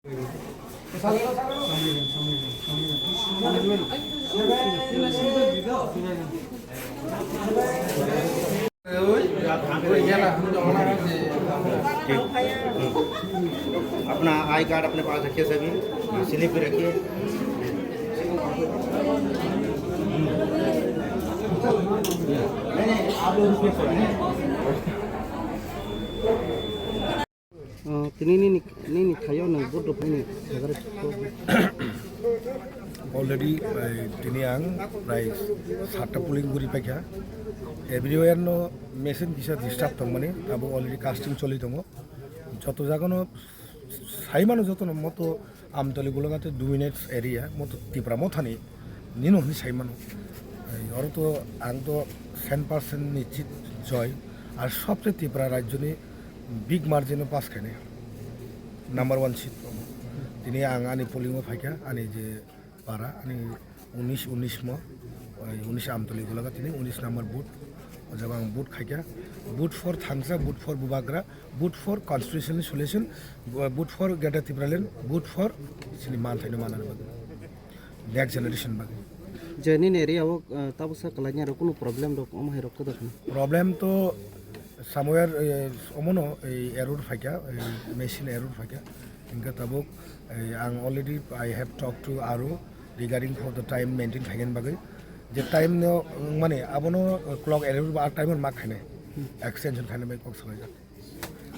अपना I card अपने पास रखिए, सभी स्लिप भी रखिए। नहीं आप लोग already tini ang price satta pooling guri pakya everywhere no machine kisa disturb tongmani abo already casting choli tongo joto jagono saimano joto no moto amtoli gulogate 2 minutes area moto tipra mothani nino ni saimano oro to ang to 100% নিশ্চিত জয় আর সবচেয়ে Tripura রাজ্যনি big মার্জিনে pass খানে number 1 seat তিনি আনি পোলিংও ফাইকা আনি যে পারা আনি 19 মো 19 আমতলি গুলাga তিনি 19 নাম্বার বুট জায়গা বুট খাইকা বুট ফর থাংসা বুট ফর বুবাগ্রা বুট ফর কনস্টিটিউশনাল সলিউশন বুট ফর গেটা ত্রিপুরালেন বুট ফর সিনি মান থাইনো মানার বাগে নেক্সট জেনারেশন বাগে Janin area wo tabu sa kalanya ro kuno problem ro om hai rokko dakhan problem to somewhere omono error faika machine error faika inga tabuk ang already I have talked to Aro regarding for the time maintain thagen bagai je time no mane abono clock error ba time ma khane extension khane mai kok sagai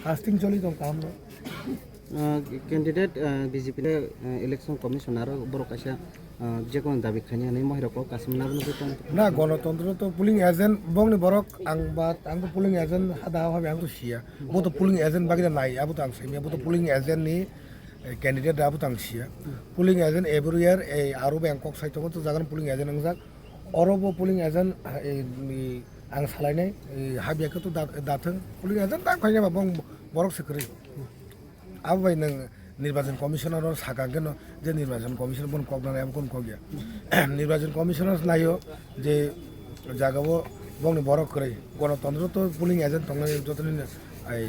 casting choli tom kam no candidate BJP election commissioner borok asa যে কোনো দাবি খানি নাই মহিরক কাসিম নাবন না গণতন্ত্র তো polling agent বংনি বরক আং বা আং তো পুলিং এজেন্ট হাদা হবে আং তো সিয়া বো তো পুলিং এজেন্ট বাগিনা নাই আবু তো আং সাইমিয়া বো তো পুলিং এজেন্ট নি ক্যান্ডিডেট আবু তো আং সিয়া পুলিং এজেন্ট এভরি ইয়ার এই আরো ব্যাংকক সাইতো তো জাগান পুলিং এজেন্ট আংজাক অরবো পুলিং এজেন্ট আং সালাইনাই হাবিয়াকে তো দাথों পুলিং এজেন্ট दा খাইনা বং বরক সেক্রেটারি আবু ভাই নং নির্বাচন কমিশনার সাকাঙ্কেন যে নির্বাচন কমিশন কোন কগনা কোন কগিয়া নির্বাচন কমিশনার নাইও যে জাগাবো বংনি বরক করে গণতন্ত্র তো পুলিং এজেন্ট তংনা যতনি আই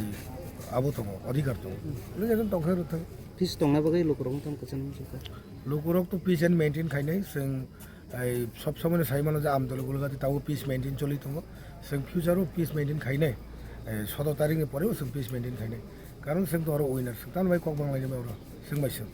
আবু তং অধিকার তং পুলিং এজেন্ট তংখাই রথং ফিস তংনা বাগৈ লোকরং তং কচন লোকরক তো পিস এন্ড মেইনটেইন খাইনাই जों আই সব সময় সাইমানো যে আমদলগুলো যাতে তাও পিস মেইনটেইন চলি তং जों ফিউচারও পিস মেইনটেইন খাইনাই 17 তারিখে পরেও जों পিস মেইনটেইন খাইনাই কারণ जों তো আরো উইনার তান ভাই কক বাংলায় যাবে ওরা जों বাইসो